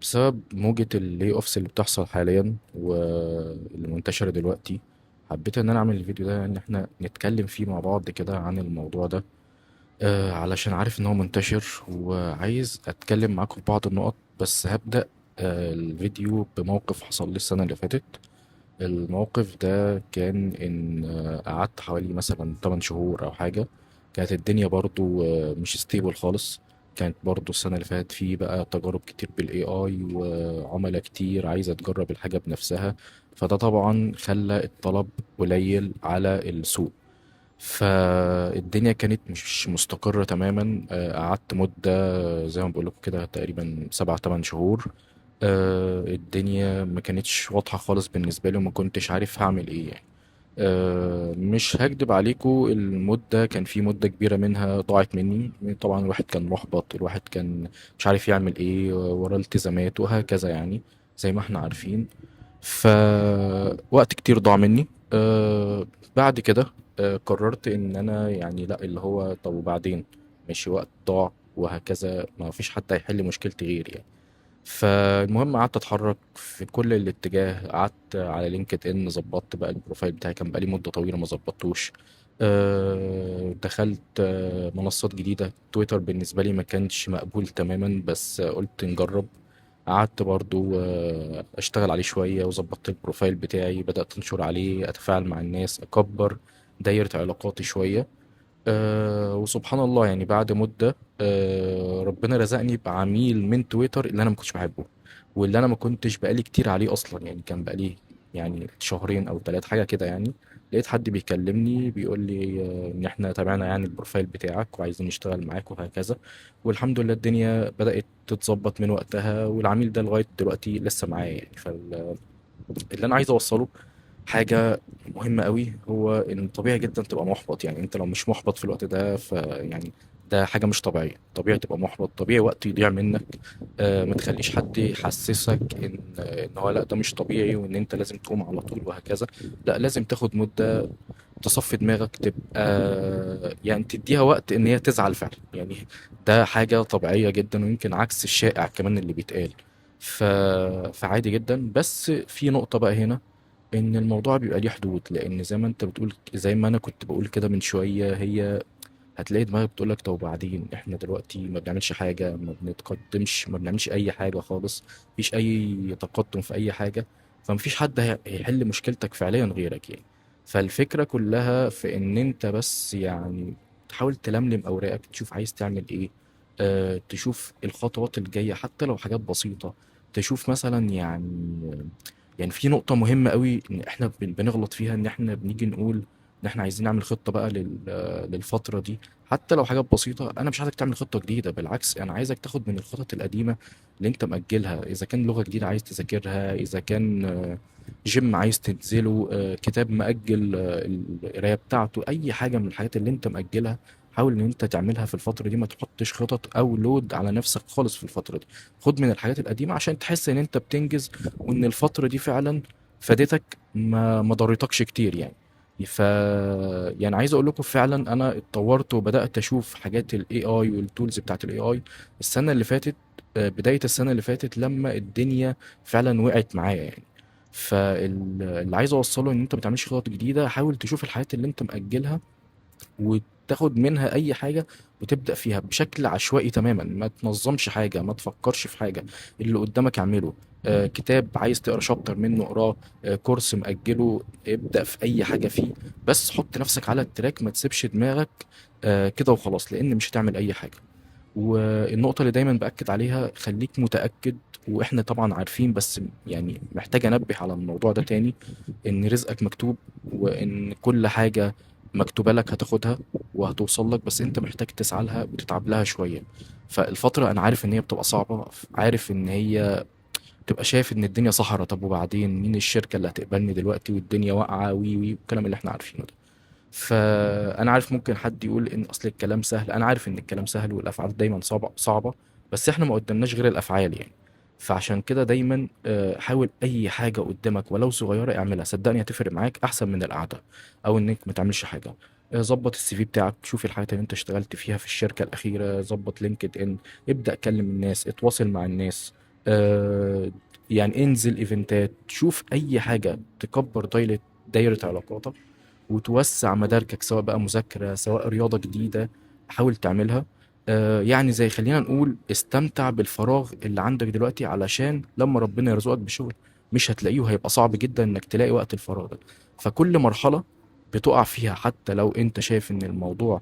بسبب موجة اللي اوفس اللي بتحصل حاليا واللي منتشرة دلوقتي، حبيت ان انا اعمل الفيديو ده ان احنا نتكلم فيه مع بعض كده عن الموضوع ده. علشان عارف ان هو منتشر وعايز اتكلم معاكم في بعض النقط، بس هبدأ الفيديو بموقف حصل لي السنة اللي فاتت. الموقف ده كان ان قعدت حوالي مثلا 8 شهور او حاجة. كانت الدنيا برضو مش ستيبل خالص. كانت برضو السنة اللي فاتت في بقى تجارب كتير بالاي اي، وعملاء كتير عايزة تجرب الحاجة بنفسها. فده طبعا خلى الطلب قليل على السوق. فالدنيا كانت مش مستقرة تماما. قعدت مدة زي ما بقول لكم كده تقريبا 7 8 شهور. الدنيا ما كانتش واضحة خالص بالنسبة لي وما كنتش عارف هعمل ايه يعني. مش هكدب عليكم، المدة كان في مدة كبيرة منها ضاعت مني. طبعا الواحد كان محبط، الواحد كان مش عارف يعمل ايه وراه التزامات وهكذا يعني، زي ما احنا عارفين. فوقت كتير ضاع مني. بعد كده قررت ان انا يعني لا، اللي هو طب وبعدين؟ ماشي، وقت ضاع وهكذا، ما فيش حد هيحل مشكلتي غيري يعني. فالمهم قعدت اتحرك في كل الاتجاه، قعدت على لينكد ان، ظبطت بقى البروفايل بتاعي، كان بقالي مدة طويلة ما ظبطتوش. دخلت منصات جديدة. تويتر بالنسبة لي ما كانش مقبول تماما، بس قلت نجرب. قعدت برضو اشتغل عليه شوية وظبطت البروفايل بتاعي، بدأت انشر عليه، اتفاعل مع الناس، اكبر دايرة علاقاتي شوية. وسبحان الله يعني بعد مدة ربنا رزقني بعميل من تويتر اللي انا ما كنتش بحبه، واللي انا ما كنتش بقالي كتير عليه اصلا. يعني كان بقالي يعني شهرين او 3 حاجة كده يعني. لقيت حد بيكلمني بيقول لي ان احنا تابعنا يعني البروفايل بتاعك وعايزين نشتغل معاك وهكذا. والحمد لله الدنيا بدأت تتظبط من وقتها، والعميل ده لغاية دلوقتي لسه معايا يعني. اللي انا عايز اوصله حاجة مهمة قوي، هو ان طبيعي جدا تبقى محبط. يعني انت لو مش محبط في الوقت ده يعني ده حاجة مش طبيعية. طبيعي تبقى محبط، طبيعي وقت يضيع منك. ما تخليش حد يحسسك ان هو لا ده مش طبيعي وان انت لازم تقوم على طول وهكذا. لا، لازم تاخد مدة تصفي دماغك، تبقى يعني تديها وقت ان هي تزعل فعلا يعني. ده حاجة طبيعية جدا، ويمكن عكس الشائع كمان اللي بيتقال. ف... فعادي جدا. بس في نقطة بقى هنا، ان الموضوع بيبقى ليه حدود. لان زي ما انت بتقول، زي ما انا كنت بقول كده من شوية، هي هتلاقي دماغك بتقول لك طب وبعدين؟ احنا دلوقتي ما بنعملش حاجة، ما بنتقدمش، ما بنعملش اي حاجة خالص، مفيش اي تقدم في اي حاجة. فمفيش حد هيحل مشكلتك فعليا غيرك يعني. فالفكرة كلها في ان انت بس يعني تحاول تلملم اوراقك، تشوف عايز تعمل ايه. تشوف الخطوات الجاية حتى لو حاجات بسيطة. تشوف مثلا يعني في نقطة مهمة قوي ان احنا بنغلط فيها، ان احنا بنيجي نقول ان احنا عايزين نعمل خطة بقى للفترة دي. حتى لو حاجات بسيطة، انا مش عايزك تعمل خطة جديدة، بالعكس انا عايزك تاخد من الخطط القديمة اللي انت مأجلها. اذا كان لغة جديدة عايز تذاكرها، اذا كان جيم عايز تنزله، كتاب مأجل القراية بتاعته، اي حاجة من الحاجات اللي انت مأجلها، حاول ان انت تعملها في الفترة دي. ما تحطش خطط او لود على نفسك خالص في الفترة دي. خد من الحاجات القديمة عشان تحس ان انت بتنجز، وان الفترة دي فعلا فادتك، ما ضرتكش كتير يعني. ف يعني عايز اقول لكم فعلا انا اتطورت وبدات اشوف حاجات الاي اي والتولز بتاعت الاي اي السنه اللي فاتت. بدايه السنه اللي فاتت لما الدنيا فعلا وقعت معايا يعني. فاللي عايز اوصله ان انت ما تعملش خطط جديده، حاول تشوف الحاجات اللي انت مأجلها وتاخد منها اي حاجه وتبدا فيها بشكل عشوائي تماما. ما تنظمش حاجه، ما تفكرش في حاجه، اللي قدامك اعمله. كتاب عايز تقرا شابتر منه اقراه. كورس مأجله، ابدأ في اي حاجه فيه. بس حط نفسك على التراك، ما تسيبش دماغك كده وخلاص، لان مش هتعمل اي حاجه. والنقطة اللي دايما بأكد عليها، خليك متأكد. واحنا طبعا عارفين، بس يعني محتاج انبه على الموضوع ده تاني، ان رزقك مكتوب، وان كل حاجة مكتوبة لك هتاخدها وهتوصل لك، بس انت محتاج تسعى لها وتتعب لها شوية. فالفترة انا عارف ان هي بتبقى صعبة، عارف ان هي تبقى شايف ان الدنيا صحرا، طب وبعدين مين الشركة اللي هتقبلني دلوقتي والدنيا واقعة وي وي والكلام اللي احنا عارفينه ده. فانا عارف ممكن حد يقول ان اصل الكلام سهل. انا عارف ان الكلام سهل والافعال دايما صعبة صعبة، بس احنا ما قدامناش غير الافعال يعني. فعشان كده دايما حاول اي حاجة قدامك ولو صغيرة اعملها، صدقني هتفرق معاك احسن من القعدة او انك ما تعملش حاجة. ظبط السي في بتاعك، شوف الحاجات اللي انت اشتغلت فيها في الشركة الأخيرة، ظبط لينكد ان، ابدأ كلم الناس، اتواصل مع الناس. آه، يعني انزل ايفنتات، شوف اي حاجة تكبر دايرة علاقاتك وتوسع مداركك، سواء بقى مذاكرة سواء رياضة جديدة، حاول تعملها. يعني زي خلينا نقول استمتع بالفراغ اللي عندك دلوقتي، علشان لما ربنا يرزقك بشغل مش هتلاقيه، وهيبقى صعب جدا انك تلاقي وقت الفراغ ده. فكل مرحلة بتقع فيها، حتى لو انت شايف ان الموضوع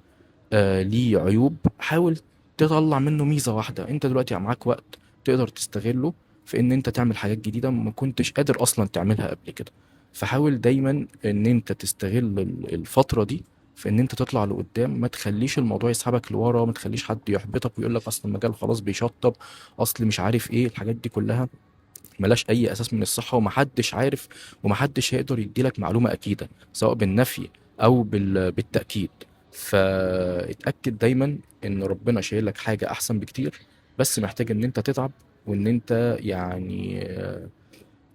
ليه عيوب، حاول تطلع منه ميزة واحدة. انت دلوقتي معاك وقت تقدر تستغله في ان انت تعمل حاجات جديدة ما كنتش قادر اصلا تعملها قبل كده. فحاول دايما ان انت تستغل الفترة دي في ان انت تطلع لقدام. ما تخليش الموضوع يسحبك لورا، ما تخليش حد يحبطك ويقول لك اصل المجال خلاص بيشطب، اصل مش عارف ايه. الحاجات دي كلها ملاش اي اساس من الصحة، ومحدش عارف ومحدش هيقدر يديلك معلومة اكيدة سواء بالنفي او بالتأكيد. فاتأكد دايما ان ربنا شايل لك حاجة احسن بكتير، بس محتاج ان انت تتعب، وان انت يعني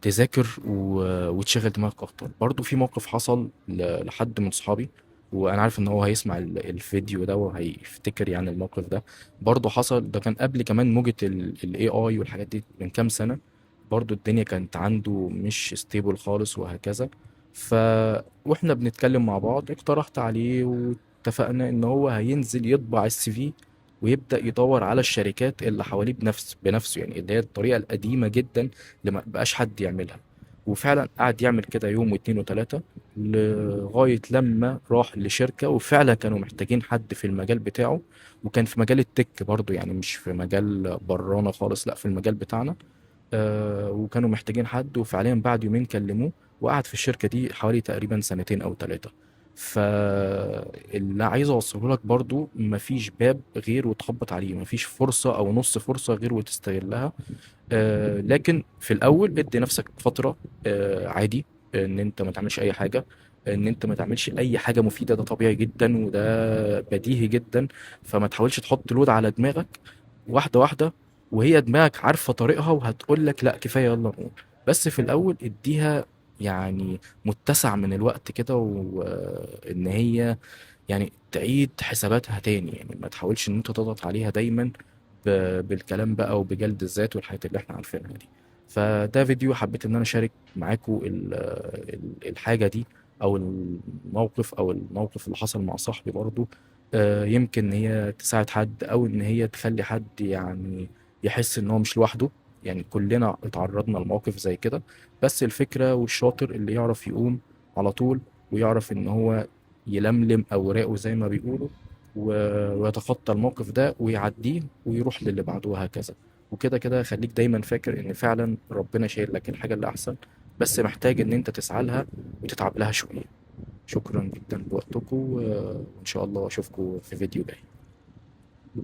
تذاكر وتشغل دماغك اكتر. برضو في موقف حصل لحد من صحابي، وانا عارف ان هو هيسمع الفيديو ده وهيفتكر يعني الموقف ده. برضو حصل، ده كان قبل كمان موجة الاي اي والحاجات دي من كام سنة. برضو الدنيا كانت عنده مش ستيبل خالص وهكذا. ف واحنا بنتكلم مع بعض اقترحت عليه واتفقنا ان هو هينزل يطبع السي في، ويبدأ يدور على الشركات اللي حواليه بنفسه، يعني اللي هي الطريقة القديمة جدا اللي ما بقاش حد يعملها. وفعلا قعد يعمل كده يوم واتنين وتلاتة، لغاية لما راح لشركة وفعلا كانوا محتاجين حد في المجال بتاعه. وكان في مجال التك برضو، يعني مش في مجال برانا خالص، لا في المجال بتاعنا. وكانوا محتاجين حد، وفعليا بعد يومين كلموه، وقعد في الشركة دي حوالي تقريبا سنتين أو ثلاثة. فاللي عايز أوصله لك برضو، مفيش باب غير وتخبط عليه، مفيش فرصة أو نص فرصة غير وتستغلها. لكن في الأول ادي نفسك فترة عادي، إن أنت ما تعملش أي حاجة، إن أنت ما تعملش أي حاجة مفيدة. ده طبيعي جدا وده بديهي جدا. فما تحاولش تحط لود على دماغك، واحدة واحدة. وهي دماغك عارفة طريقها وهتقول لك لا كفاية يلا نقوم. بس في الأول اديها يعني متسع من الوقت كده، وإن هي يعني تعيد حساباتها تاني. يعني ما تحاولش إن أنت تضغط عليها دايما بالكلام بقى وبجلد الذات والحاجات اللي احنا عارفينها دي. فده فيديو حبيت ان انا اشارك معاكم الحاجة دي، او الموقف اللي حصل مع صاحبي برضو. يمكن ان هي تساعد حد، او ان هي تخلي حد يعني يحس ان هو مش لوحده. يعني كلنا اتعرضنا لمواقف زي كده، بس الفكرة والشاطر اللي يعرف يقوم على طول، ويعرف ان هو يلملم اوراقه زي ما بيقولوا، ويتخطى الموقف ده ويعديه ويروح للي بعده وهكذا. وكده كده خليك دايما فاكر ان فعلا ربنا شايل لك الحاجة اللي احسن، بس محتاج ان انت تسعى لها وتتعب لها شوية. شكرا جدا لوقتكم، وان شاء الله اشوفكم في فيديو جاي.